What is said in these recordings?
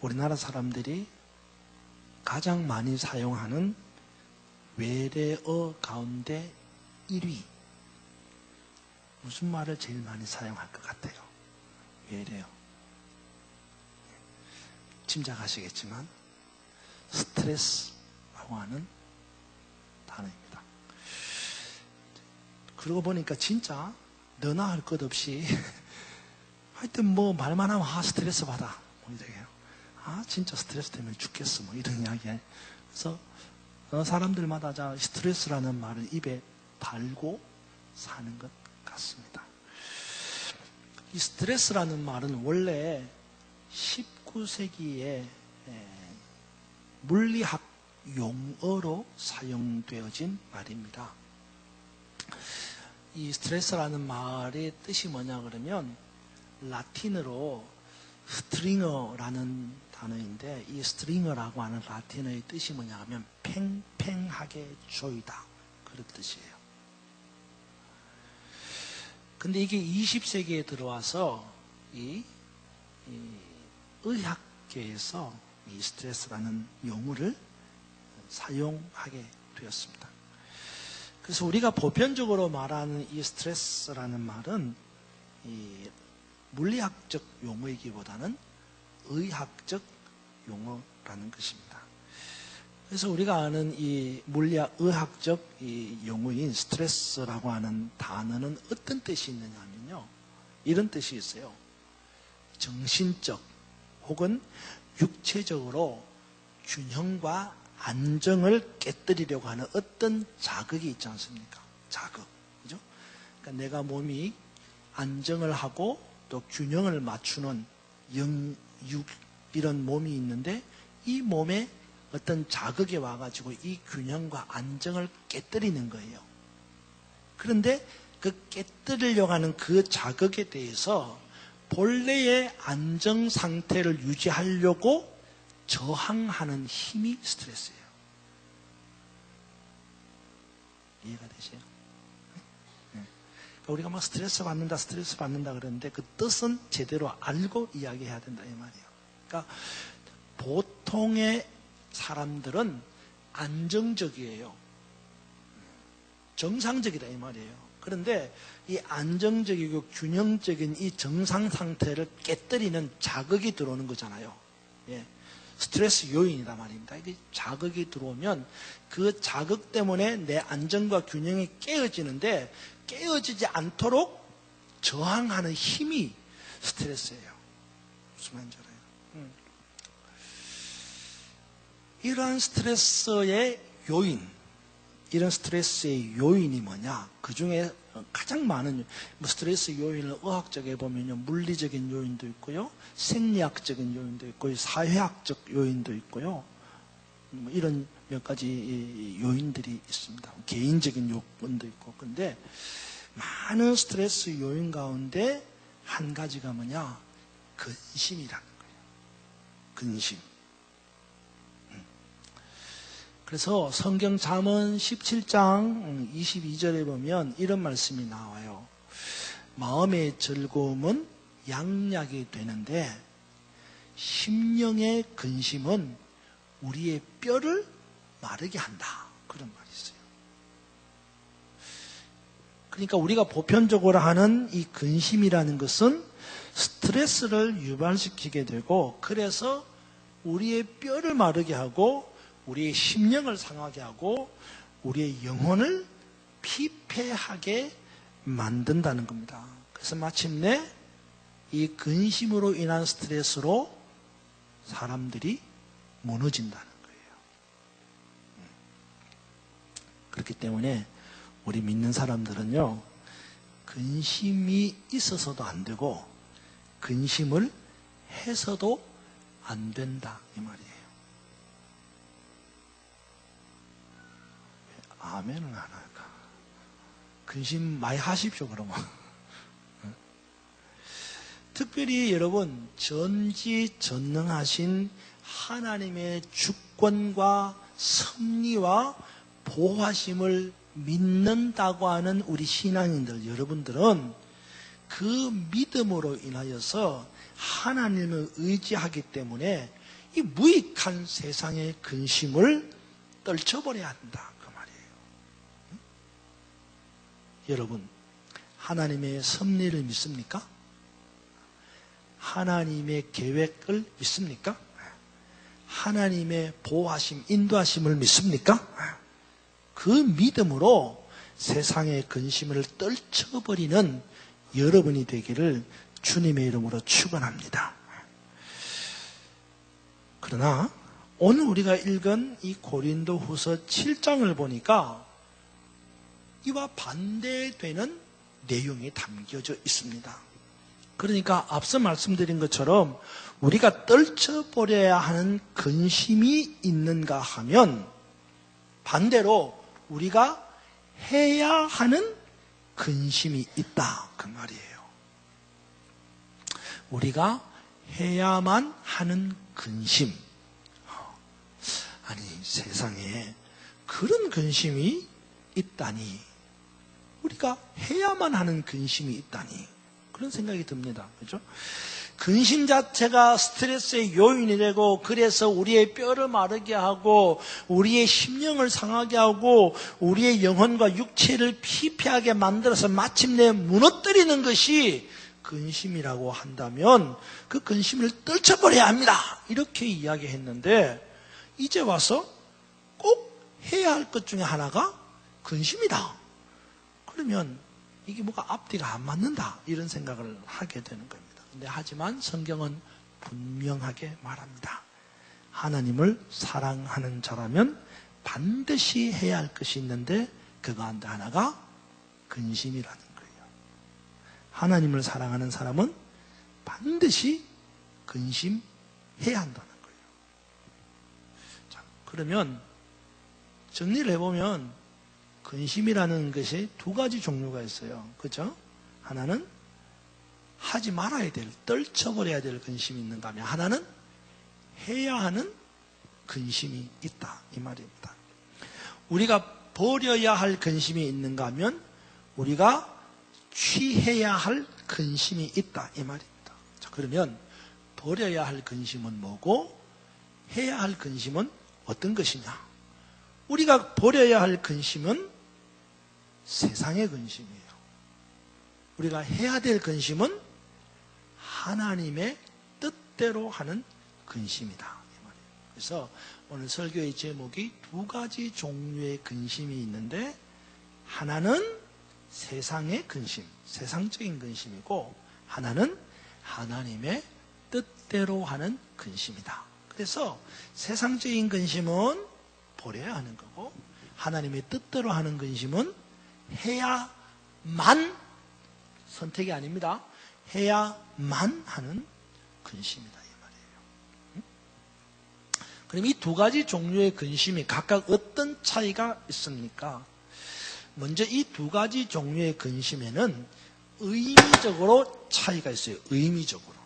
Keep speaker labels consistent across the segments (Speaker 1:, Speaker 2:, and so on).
Speaker 1: 우리나라 사람들이 가장 많이 사용하는 외래어 가운데 1위. 무슨 말을 제일 많이 사용할 것 같아요? 외래어. 짐작하시겠지만 스트레스라고 하는 단어입니다. 그러고 보니까 진짜 너나 할 것 없이 하여튼 뭐 말만 하면 스트레스 받아. 뭐 이래요. 진짜 스트레스 때문에 죽겠어. 뭐 이런 이야기. 그래서 사람들마다 스트레스라는 말을 입에 달고 사는 것 같습니다. 이 스트레스라는 말은 원래 19세기에 물리학 용어로 사용되어진 말입니다. 이 스트레스라는 말의 뜻이 뭐냐 그러면 라틴어로 스트링어라는 단어인데, 이 스트링어라고 하는 라틴어의 뜻이 뭐냐 하면 팽팽하게 조이다, 그런 뜻이에요. 근데 이게 20세기에 들어와서 이 의학계에서 이 스트레스라는 용어를 사용하게 되었습니다. 그래서 우리가 보편적으로 말하는 이 스트레스라는 말은 이 물리학적 용어이기보다는 의학적 용어라는 것입니다. 그래서 우리가 아는 이 의학적 이 용어인 스트레스라고 하는 단어는 어떤 뜻이 있느냐면요, 이런 뜻이 있어요. 정신적 혹은 육체적으로 균형과 안정을 깨뜨리려고 하는 어떤 자극이 있지 않습니까? 자극, 그죠? 그러니까 내가 몸이 안정을 하고 또 균형을 맞추는 이런 몸이 있는데, 이 몸에 어떤 자극이 와가지고 이 균형과 안정을 깨뜨리는 거예요. 그런데 그 깨뜨리려고 하는 그 자극에 대해서 본래의 안정 상태를 유지하려고 저항하는 힘이 스트레스예요. 이해가 되세요? 그러니까 우리가 막 스트레스 받는다 그러는데 그 뜻은 제대로 알고 이야기해야 된다 이 말이에요. 그러니까 보통의 사람들은 안정적이에요. 정상적이다 이 말이에요. 그런데 이 안정적이고 균형적인 이 정상 상태를 깨뜨리는 자극이 들어오는 거잖아요. 예. 스트레스 요인이다 말입니다. 이게 자극이 들어오면 그 자극 때문에 내 안정과 균형이 깨어지는데, 깨어지지 않도록 저항하는 힘이 스트레스예요. 무슨 말인지 알아요? 이러한 스트레스의 요인이 뭐냐? 그 중에 가장 많은 스트레스 요인을 의학적에 보면요, 물리적인 요인도 있고요, 생리학적인 요인도 있고요, 사회학적 요인도 있고요, 이런 몇 가지 요인들이 있습니다. 개인적인 요건도 있고. 근데 많은 스트레스 요인 가운데 한 가지가 뭐냐? 근심이라는 거예요. 근심. 그래서 성경 잠언 17장 22절에 보면 이런 말씀이 나와요. 마음의 즐거움은 양약이 되는데 심령의 근심은 우리의 뼈를 마르게 한다. 그런 말이 있어요. 그러니까 우리가 보편적으로 하는 이 근심이라는 것은 스트레스를 유발시키게 되고, 그래서 우리의 뼈를 마르게 하고 우리의 심령을 상하게 하고 우리의 영혼을 피폐하게 만든다는 겁니다. 그래서 마침내 이 근심으로 인한 스트레스로 사람들이 무너진다는 거예요. 그렇기 때문에 우리 믿는 사람들은요, 근심이 있어서도 안 되고 근심을 해서도 안 된다 이 말이에요. 아멘은 안 할까? 근심 많이 하십시오 그러면. 특별히 여러분, 전지전능하신 하나님의 주권과 섭리와 보호하심을 믿는다고 하는 우리 신앙인들 여러분들은 그 믿음으로 인하여서 하나님을 의지하기 때문에 이 무익한 세상의 근심을 떨쳐버려야 한다 그 말이에요. 여러분, 하나님의 섭리를 믿습니까? 하나님의 계획을 믿습니까? 하나님의 보호하심, 인도하심을 믿습니까? 그 믿음으로 세상의 근심을 떨쳐버리는 여러분이 되기를 주님의 이름으로 축원합니다. 그러나 오늘 우리가 읽은 이 고린도후서 7장을 보니까 이와 반대되는 내용이 담겨져 있습니다. 그러니까 앞서 말씀드린 것처럼 우리가 떨쳐버려야 하는 근심이 있는가 하면 반대로 우리가 해야 하는 근심이 있다 그 말이에요. 우리가 해야만 하는 근심. 아니, 세상에 그런 근심이 있다니, 우리가 해야만 하는 근심이 있다니, 그런 생각이 듭니다. 그렇죠? 근심 자체가 스트레스의 요인이 되고, 그래서 우리의 뼈를 마르게 하고 우리의 심령을 상하게 하고 우리의 영혼과 육체를 피폐하게 만들어서 마침내 무너뜨리는 것이 근심이라고 한다면 그 근심을 떨쳐버려야 합니다. 이렇게 이야기했는데, 이제 와서 꼭 해야 할 것 중에 하나가 근심이다. 그러면 이게 뭐가 앞뒤가 안 맞는다, 이런 생각을 하게 되는 겁니다. 근데 하지만 성경은 분명하게 말합니다. 하나님을 사랑하는 자라면 반드시 해야 할 것이 있는데 그 가운데 하나가 근심이라는 거예요. 하나님을 사랑하는 사람은 반드시 근심해야 한다는 거예요. 자, 그러면 정리를 해보면 근심이라는 것이 두 가지 종류가 있어요. 그렇죠? 하나는 하지 말아야 될, 떨쳐버려야 될 근심이 있는가 하면, 하나는 해야 하는 근심이 있다, 이 말입니다. 우리가 버려야 할 근심이 있는가 하면 우리가 취해야 할 근심이 있다, 이 말입니다. 자, 그러면 버려야 할 근심은 뭐고 해야 할 근심은 어떤 것이냐? 우리가 버려야 할 근심은 세상의 근심이에요. 우리가 해야 될 근심은 하나님의 뜻대로 하는 근심이다, 이 말이에요. 그래서 오늘 설교의 제목이 두 가지 종류의 근심이 있는데, 하나는 세상의 근심, 세상적인 근심이고, 하나는 하나님의 뜻대로 하는 근심이다. 그래서 세상적인 근심은 버려야 하는 거고, 하나님의 뜻대로 하는 근심은 해야만, 선택이 아닙니다, 해야만 하는 근심이다, 이 말이에요. 그럼 이 두 가지 종류의 근심이 각각 어떤 차이가 있습니까? 먼저 이 두 가지 종류의 근심에는 의미적으로 차이가 있어요. 의미적으로.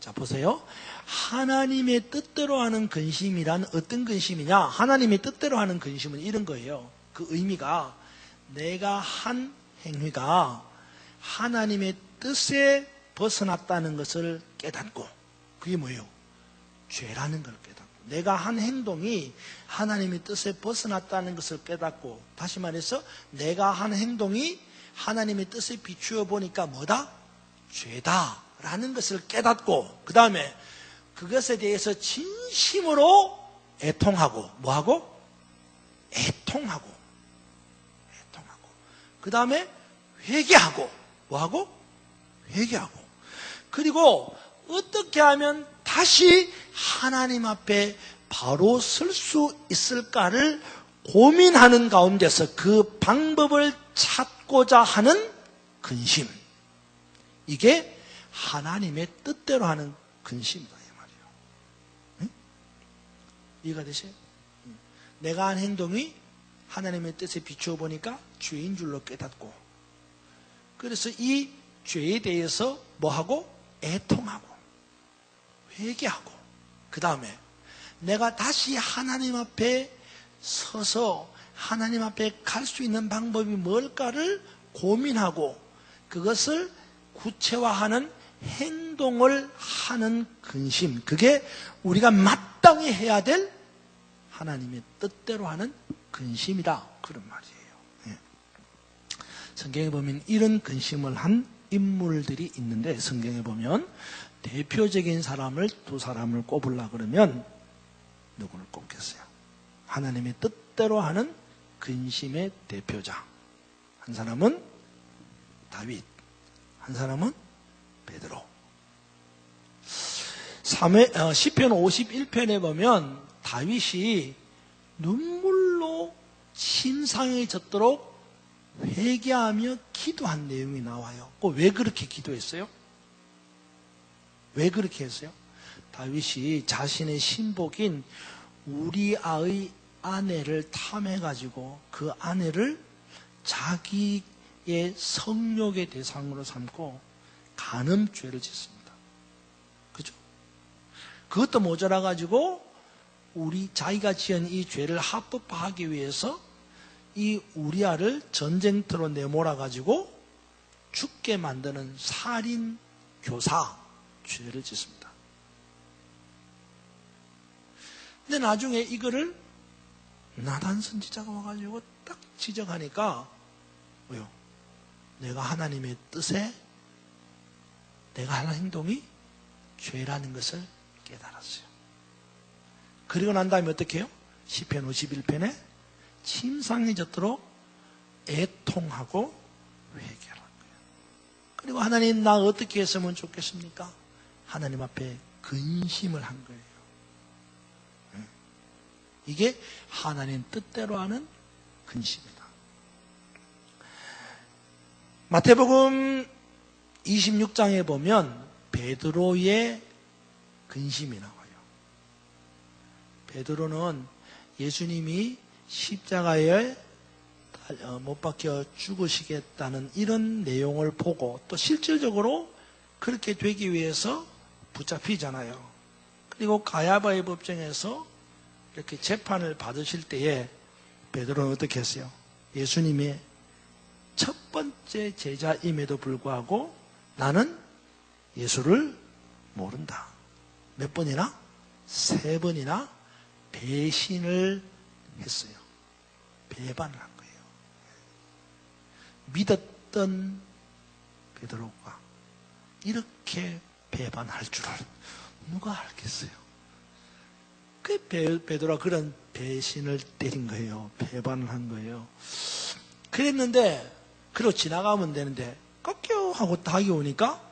Speaker 1: 자, 보세요. 하나님의 뜻대로 하는 근심이란 어떤 근심이냐? 하나님의 뜻대로 하는 근심은 이런 거예요. 그 의미가, 내가 한 행위가 하나님의 뜻에 벗어났다는 것을 깨닫고, 그게 뭐예요? 죄라는 걸 깨닫고, 내가 한 행동이 하나님의 뜻에 벗어났다는 것을 깨닫고, 다시 말해서 내가 한 행동이 하나님의 뜻에 비추어 보니까 뭐다? 죄다라는 것을 깨닫고, 그 다음에 그것에 대해서 진심으로 애통하고, 뭐하고? 애통하고, 그 다음에 회개하고, 뭐하고? 회개하고. 그리고 어떻게 하면 다시 하나님 앞에 바로 설 수 있을까를 고민하는 가운데서 그 방법을 찾고자 하는 근심, 이게 하나님의 뜻대로 하는 근심이다, 이 말이에요. 응? 이해가 되세요? 내가 한 행동이 하나님의 뜻에 비추어 보니까 죄인 줄로 깨닫고, 그래서 이 죄에 대해서 뭐하고? 애통하고 회개하고, 그 다음에 내가 다시 하나님 앞에 서서 하나님 앞에 갈 수 있는 방법이 뭘까를 고민하고 그것을 구체화하는 행동을 하는 근심, 그게 우리가 마땅히 해야 될 하나님의 뜻대로 하는 근심이다, 그런 말이에요. 예. 성경에 보면 이런 근심을 한 인물들이 있는데, 성경에 보면 대표적인 사람을 두 사람을 꼽으려 그러면 누구를 꼽겠어요? 하나님의 뜻대로 하는 근심의 대표자. 한 사람은 다윗, 한 사람은 베드로. 시편 51편에 보면 다윗이 눈물로 심상해졌도록 회개하며 기도한 내용이 나와요. 왜 그렇게 기도했어요? 왜 그렇게 했어요? 다윗이 자신의 신복인 우리아의 아내를 탐해가지고 그 아내를 자기의 성욕의 대상으로 삼고 간음죄를 짓습니다. 그죠? 그것도 모자라가지고 자기가 지은 이 죄를 합법화하기 위해서 이 우리아를 전쟁터로 내몰아가지고 죽게 만드는 살인 교사 죄를 짓습니다. 근데 나중에 이거를 나단 선지자가 와가지고 딱 지적하니까, 왜요? 내가 하나님의 뜻에 내가 하는 행동이 죄라는 것을 깨달았어요. 그리고 난 다음에 어떻게 해요? 시편 51편에 침상해졌도록 애통하고 회개하는 거예요. 그리고 하나님, 나 어떻게 했으면 좋겠습니까? 하나님 앞에 근심을 한 거예요. 이게 하나님 뜻대로 하는 근심이다. 마태복음 26장에 보면 베드로의 근심이 나와요. 베드로는 예수님이 십자가에 못 박혀 죽으시겠다는 이런 내용을 보고 또 실질적으로 그렇게 되기 위해서 붙잡히잖아요. 그리고 가야바의 법정에서 이렇게 재판을 받으실 때에 베드로는 어떻게 했어요? 예수님의 첫 번째 제자임에도 불구하고 나는 예수를 모른다. 몇 번이나? 3번이나 배신을 했어요. 배반을 한 거예요. 믿었던 베드로가 이렇게 배반할 줄을 누가 알겠어요? 그 베드로가 그런 배신을 때린 거예요. 배반을 한 거예요. 그랬는데, 그러고 지나가면 되는데, 꺾여 하고 닭이 오니까,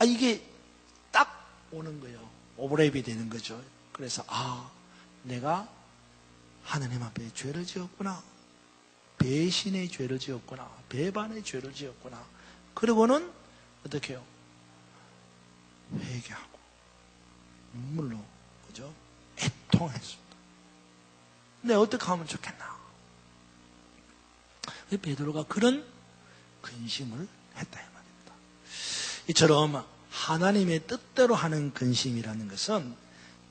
Speaker 1: 이게 딱 오는 거예요. 오버랩이 되는 거죠. 그래서, 내가 하나님 앞에 죄를 지었구나. 배신의 죄를 지었구나. 배반의 죄를 지었구나. 그리고는, 어떻게 해요? 회개하고, 눈물로, 그죠? 애통했습니다. 근데 어떻게 하면 좋겠나? 베드로가 그런 근심을 했다 이 말입니다. 이처럼 하나님의 뜻대로 하는 근심이라는 것은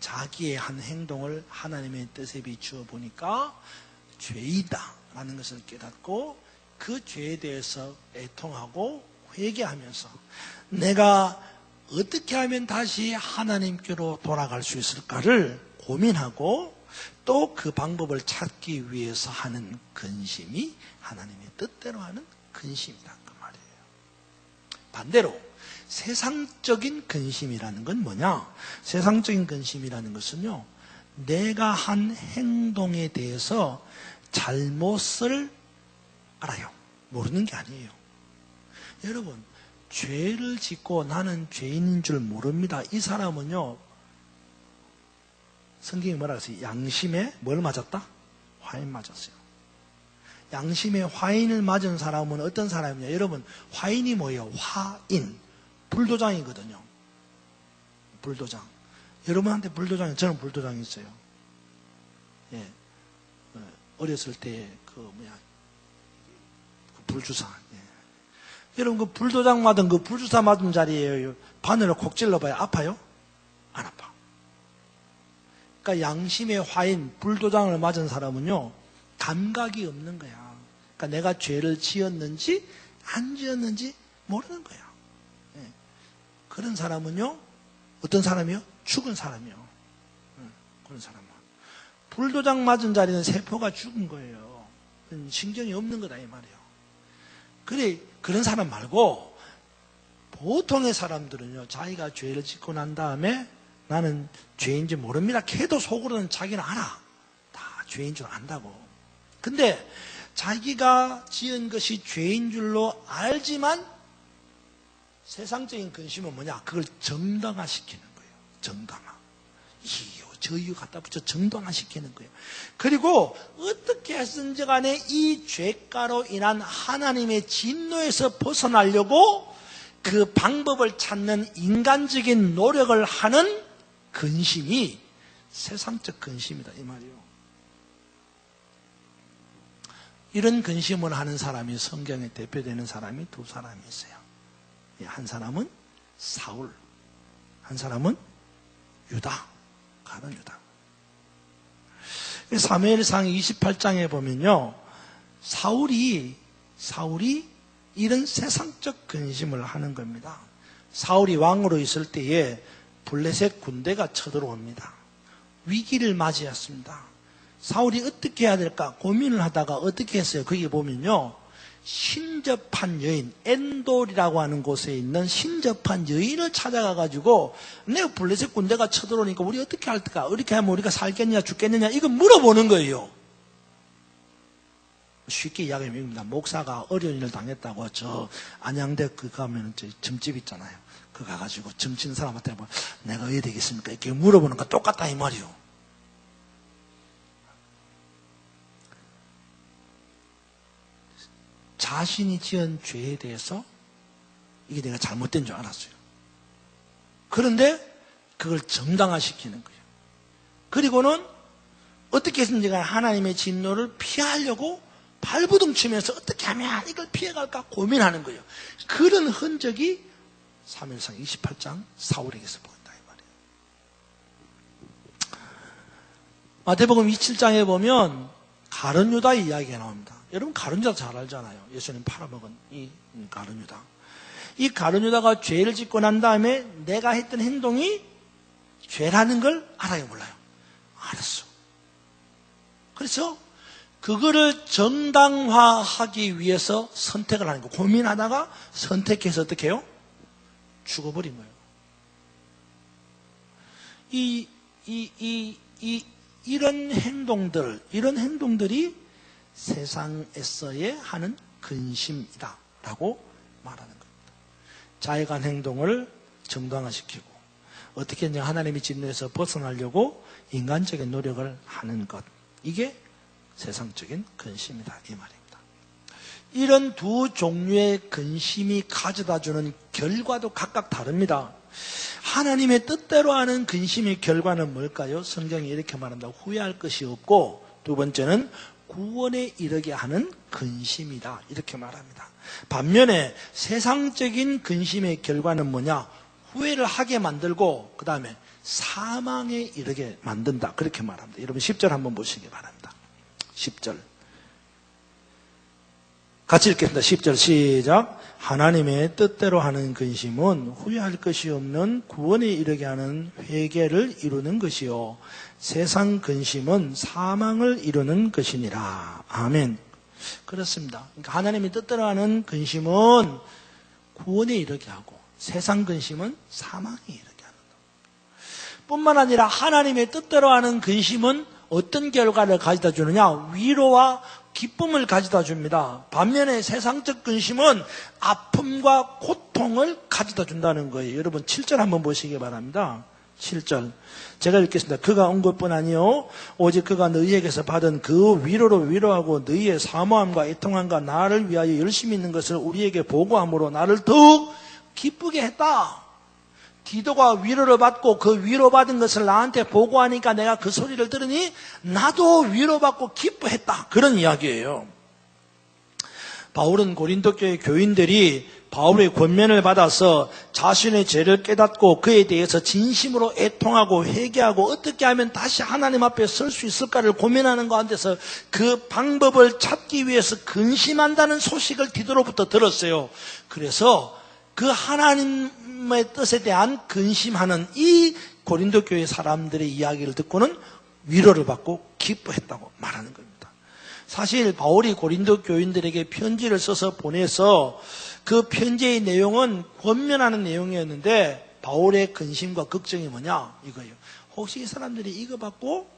Speaker 1: 자기의 한 행동을 하나님의 뜻에 비추어 보니까 죄이다라는 것을 깨닫고 그 죄에 대해서 애통하고 회개하면서 내가 어떻게 하면 다시 하나님께로 돌아갈 수 있을까를 고민하고 또 그 방법을 찾기 위해서 하는 근심이 하나님의 뜻대로 하는 근심이다 그 말이에요. 반대로 세상적인 근심이라는 건 뭐냐? 세상적인 근심이라는 것은요, 내가 한 행동에 대해서 잘못을 알아요. 모르는 게 아니에요. 여러분, 죄를 짓고 나는 죄인인 줄 모릅니다. 이 사람은요, 성경이 뭐라고 했어요? 양심에 뭘 맞았다? 화인 맞았어요. 양심에 화인을 맞은 사람은 어떤 사람이냐? 여러분, 화인이 뭐예요? 화인. 불도장이거든요. 불도장. 여러분한테 불도장이, 저는 불도장이 있어요. 예. 어렸을 때, 그 불주사. 예. 여러분, 그 불도장 맞은 그 불주사 맞은 자리에 바늘을 콕 찔러봐야 아파요? 안 아파. 그러니까 양심의 화인, 불도장을 맞은 사람은요, 감각이 없는 거야. 그러니까 내가 죄를 지었는지 안 지었는지 모르는 거야. 예. 그런 사람은요, 어떤 사람이요? 죽은 사람이요. 그런 사람은. 불도장 맞은 자리는 세포가 죽은 거예요. 신경이 없는 거다, 이 말이에요. 그래, 그런 사람 말고, 보통의 사람들은요, 자기가 죄를 짓고 난 다음에 나는 죄인지 모릅니다. 걔도 속으로는 자기는 알아. 다 죄인 줄 안다고. 근데 자기가 지은 것이 죄인 줄로 알지만 세상적인 근심은 뭐냐? 그걸 정당화시키는 거예요. 정당화. 이유, 저유 갖다 붙여 정당화시키는 거예요. 그리고 어떻게 했든지 간에 이 죄가로 인한 하나님의 진노에서 벗어나려고 그 방법을 찾는 인간적인 노력을 하는 근심이 세상적 근심이다, 이 말이에요. 이런 근심을 하는 사람이 성경에 대표되는 사람이 두 사람이 있어요. 한 사람은 사울, 한 사람은 유다, 가룟 유다. 사무엘상 28장에 보면요, 사울이 이런 세상적 근심을 하는 겁니다. 사울이 왕으로 있을 때에 블레셋 군대가 쳐들어옵니다. 위기를 맞이했습니다. 사울이 어떻게 해야 될까 고민을 하다가 어떻게 했어요? 거기 보면요, 신접한 여인, 엔돌이라고 하는 곳에 있는 신접한 여인을 찾아가가지고 내가 블레셋 군대가 쳐들어오니까 우리 어떻게 할까? 어떻게 하면 우리가 살겠냐 죽겠느냐 이거 물어보는 거예요. 쉽게 이야기하면 이겁니다. 목사가 어려운 일을 당했다고 저 안양대 그 가면 점집 있잖아요. 그 가가지고 점치는 사람한테 뭐 내가 왜 되겠습니까? 이렇게 물어보는 거 똑같다 이 말이요. 자신이 지은 죄에 대해서 이게 내가 잘못된 줄 알았어요. 그런데 그걸 정당화시키는 거예요. 그리고는 어떻게 했는지 하나님의 진노를 피하려고 발버둥 치면서 어떻게 하면 이걸 피해갈까 고민하는 거예요. 그런 흔적이 사무엘상 28장 사울에게서 보인다 이 말이에요. 마태복음 27장에 보면 가룟 유다 이야기가 나옵니다. 여러분 가룟 유다 잘 알잖아요. 예수님 팔아먹은 이 가룟 유다. 이 가룟 유다가 죄를 짓고 난 다음에 내가 했던 행동이 죄라는 걸 알아요 몰라요? 알았어. 그래서 그거를 정당화하기 위해서 선택을 하는 거예요. 고민하다가 선택해서 어떻게 해요? 죽어버린 거예요. 이런 행동들이 세상에서의 하는 근심이다라고 말하는 겁니다. 자해간 행동을 정당화시키고 어떻게 하나님의 진노에서 벗어나려고 인간적인 노력을 하는 것, 이게 세상적인 근심이다 이 말입니다. 이런 두 종류의 근심이 가져다주는 결과도 각각 다릅니다. 하나님의 뜻대로 하는 근심의 결과는 뭘까요? 성경이 이렇게 말합니다. 후회할 것이 없고, 두 번째는 구원에 이르게 하는 근심이다 이렇게 말합니다. 반면에 세상적인 근심의 결과는 뭐냐? 후회를 하게 만들고 그 다음에 사망에 이르게 만든다 그렇게 말합니다. 여러분 10절 한번 보시기 바랍니다. 10절 같이 읽겠습니다. 10절 시작. 하나님의 뜻대로 하는 근심은 후회할 것이 없는 구원에 이르게 하는 회개를 이루는 것이요 세상 근심은 사망을 이루는 것이니라. 아멘. 그렇습니다. 그러니까 하나님의 뜻대로 하는 근심은 구원에 이르게 하고 세상 근심은 사망에 이르게 하는 것. 뿐만 아니라 하나님의 뜻대로 하는 근심은 어떤 결과를 가져다 주느냐? 위로와 기쁨을 가져다 줍니다. 반면에 세상적 근심은 아픔과 고통을 가져다 준다는 거예요. 여러분 7절 한번 보시기 바랍니다. 7절 제가 읽겠습니다. 그가 온 것뿐 아니요 오직 그가 너희에게서 받은 그 위로로 위로하고 너희의 사모함과 애통함과 나를 위하여 열심히 있는 것을 우리에게 보고함으로 나를 더욱 기쁘게 했다. 디도가 위로를 받고 그 위로받은 것을 나한테 보고하니까 내가 그 소리를 들으니 나도 위로받고 기뻐했다. 그런 이야기예요. 바울은 고린도 교회 교인들이 바울의 권면을 받아서 자신의 죄를 깨닫고 그에 대해서 진심으로 애통하고 회개하고 어떻게 하면 다시 하나님 앞에 설 수 있을까를 고민하는 가운데서 그 방법을 찾기 위해서 근심한다는 소식을 디도로부터 들었어요. 그래서 그 하나님의 하나님의 뜻에 대한 근심하는 이 고린도 교회 사람들의 이야기를 듣고는 위로를 받고 기뻐했다고 말하는 겁니다. 사실 바울이 고린도 교인들에게 편지를 써서 보내서 그 편지의 내용은 권면하는 내용이었는데 바울의 근심과 걱정이 뭐냐 이거예요. 혹시 이 사람들이 이거 받고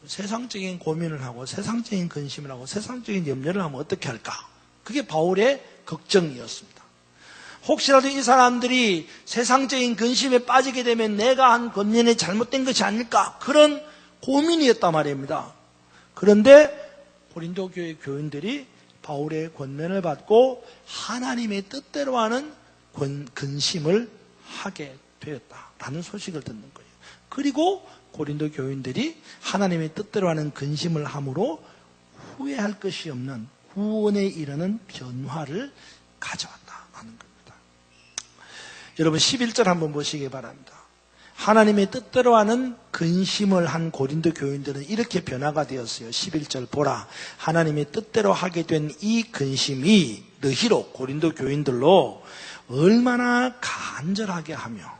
Speaker 1: 세상적인 고민을 하고 세상적인 근심을 하고 세상적인 염려를 하면 어떻게 할까? 그게 바울의 걱정이었습니다. 혹시라도 이 사람들이 세상적인 근심에 빠지게 되면 내가 한 권면이 잘못된 것이 아닐까? 그런 고민이었단 말입니다. 그런데 고린도 교회 교인들이 바울의 권면을 받고 하나님의 뜻대로 하는 근심을 하게 되었다라는 소식을 듣는 거예요. 그리고 고린도 교인들이 하나님의 뜻대로 하는 근심을 함으로 후회할 것이 없는 구원에 이르는 변화를 가져왔다라는 겁니다. 여러분 11절 한번 보시기 바랍니다. 하나님의 뜻대로 하는 근심을 한 고린도 교인들은 이렇게 변화가 되었어요. 11절 보라. 하나님의 뜻대로 하게 된 이 근심이 너희로 고린도 교인들로 얼마나 간절하게 하며,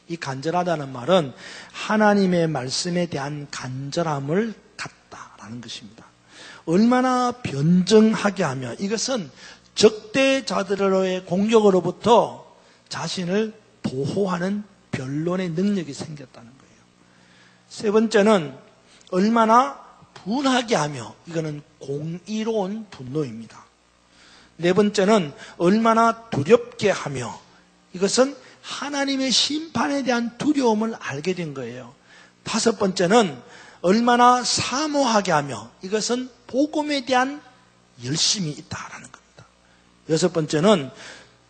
Speaker 1: 이 간절하다는 말은 하나님의 말씀에 대한 간절함을 갖다라는 것입니다. 얼마나 변증하게 하며, 이것은 적대자들의 공격으로부터 자신을 보호하는 변론의 능력이 생겼다는 거예요. 세 번째는 얼마나 분하게 하며, 이거는 공의로운 분노입니다. 네 번째는 얼마나 두렵게 하며, 이것은 하나님의 심판에 대한 두려움을 알게 된 거예요. 다섯 번째는 얼마나 사모하게 하며, 이것은 복음에 대한 열심이 있다라는 겁니다. 여섯 번째는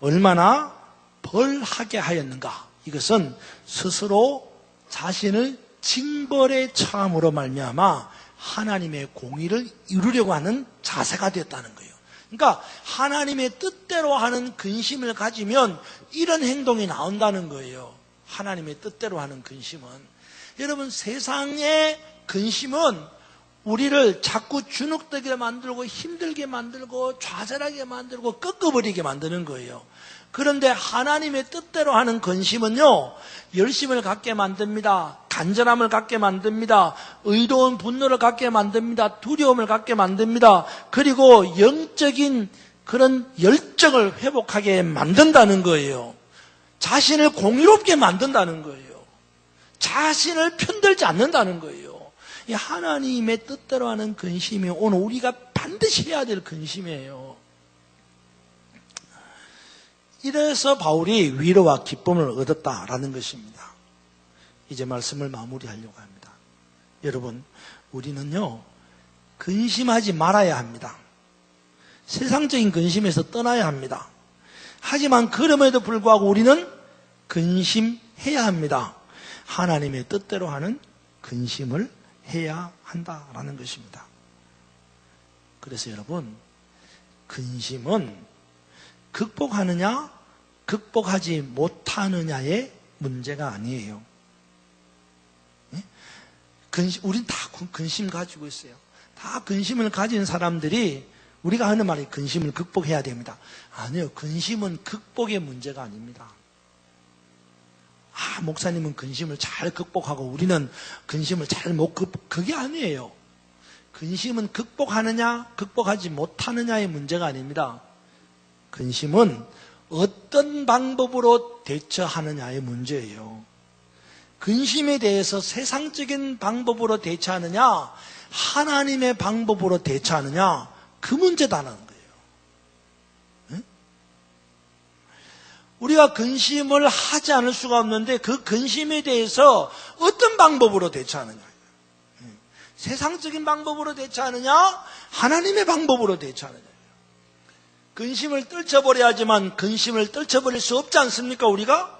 Speaker 1: 얼마나 벌하게 하였는가, 이것은 스스로 자신을 징벌에 처함으로 말미암아 하나님의 공의를 이루려고 하는 자세가 되었다는 거예요. 그러니까 하나님의 뜻대로 하는 근심을 가지면 이런 행동이 나온다는 거예요. 하나님의 뜻대로 하는 근심은. 여러분, 세상의 근심은 우리를 자꾸 주눅들게 만들고 힘들게 만들고 좌절하게 만들고 꺾어버리게 만드는 거예요. 그런데 하나님의 뜻대로 하는 근심은요, 열심을 갖게 만듭니다. 간절함을 갖게 만듭니다. 의로운 분노를 갖게 만듭니다. 두려움을 갖게 만듭니다. 그리고 영적인 그런 열정을 회복하게 만든다는 거예요. 자신을 공의롭게 만든다는 거예요. 자신을 편들지 않는다는 거예요. 이 하나님의 뜻대로 하는 근심이 오늘 우리가 반드시 해야 될 근심이에요. 이래서 바울이 위로와 기쁨을 얻었다라는 것입니다. 이제 말씀을 마무리하려고 합니다. 여러분, 우리는요, 근심하지 말아야 합니다. 세상적인 근심에서 떠나야 합니다. 하지만 그럼에도 불구하고 우리는 근심해야 합니다. 하나님의 뜻대로 하는 근심을 해야 한다라는 것입니다. 그래서 여러분, 근심은 극복하느냐, 극복하지 못하느냐의 문제가 아니에요. 우린 다 근심 가지고 있어요. 다 근심을 가진 사람들이 우리가 하는 말이 근심을 극복해야 됩니다. 아니요, 근심은 극복의 문제가 아닙니다. 목사님은 근심을 잘 극복하고 우리는 근심을 잘 못 극복, 그게 아니에요. 근심은 극복하느냐, 극복하지 못하느냐의 문제가 아닙니다. 근심은 어떤 방법으로 대처하느냐의 문제예요. 근심에 대해서 세상적인 방법으로 대처하느냐, 하나님의 방법으로 대처하느냐, 그 문제다는 거예요. 응? 우리가 근심을 하지 않을 수가 없는데 그 근심에 대해서 어떤 방법으로 대처하느냐. 세상적인 방법으로 대처하느냐, 하나님의 방법으로 대처하느냐. 근심을 떨쳐버려야지만 근심을 떨쳐버릴 수 없지 않습니까, 우리가?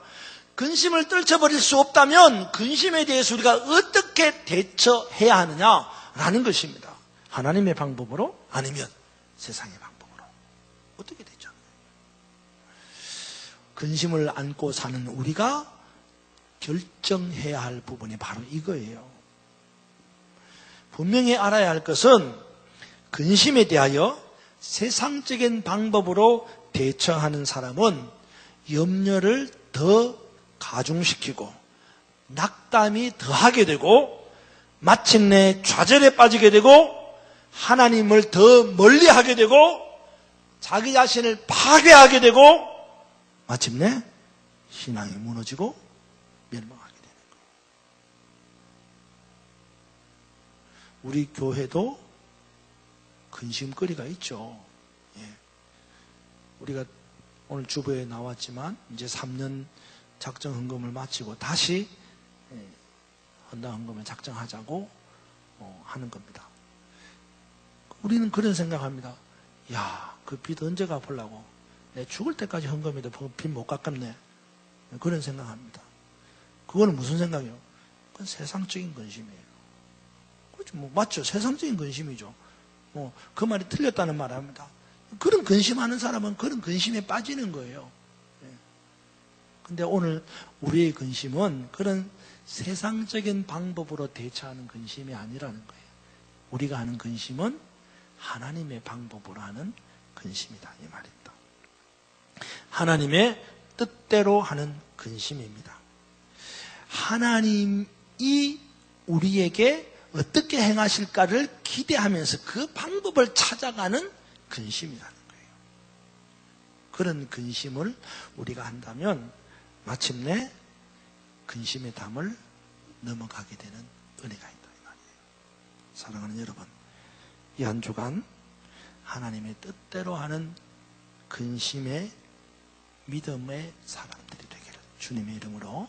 Speaker 1: 근심을 떨쳐버릴 수 없다면 근심에 대해서 우리가 어떻게 대처해야 하느냐라는 것입니다. 하나님의 방법으로, 아니면 세상의 방법으로. 어떻게 대처하느냐. 근심을 안고 사는 우리가 결정해야 할 부분이 바로 이거예요. 분명히 알아야 할 것은 근심에 대하여 세상적인 방법으로 대처하는 사람은 염려를 더 가중시키고 낙담이 더하게 되고 마침내 좌절에 빠지게 되고 하나님을 더 멀리하게 되고 자기 자신을 파괴하게 되고 마침내 신앙이 무너지고 멸망하게 되는 거예요. 우리 교회도 근심거리가 있죠. 예. 우리가 오늘 주보에 나왔지만 이제 3년 작정 헌금을 마치고 다시 헌당 헌금을 작정하자고 하는 겁니다. 우리는 그런 생각합니다. 야, 그 빚 언제 갚으려고? 내 죽을 때까지 헌금해도 빚 못 갚겠네. 그런 생각합니다. 그거는 무슨 생각이에요? 그건 세상적인 근심이에요. 그렇죠. 뭐 맞죠. 세상적인 근심이죠. 그 말이 틀렸다는 말 합니다. 그런 근심하는 사람은 그런 근심에 빠지는 거예요. 근데 오늘 우리의 근심은 그런 세상적인 방법으로 대처하는 근심이 아니라는 거예요. 우리가 하는 근심은 하나님의 방법으로 하는 근심이다. 이 말입니다. 하나님의 뜻대로 하는 근심입니다. 하나님이 우리에게 어떻게 행하실까를 기대하면서 그 방법을 찾아가는 근심이라는 거예요. 그런 근심을 우리가 한다면 마침내 근심의 담을 넘어가게 되는 은혜가 있다 이 말이에요. 사랑하는 여러분, 이 한 주간 하나님의 뜻대로 하는 근심의 믿음의 사람들이 되기를 주님의 이름으로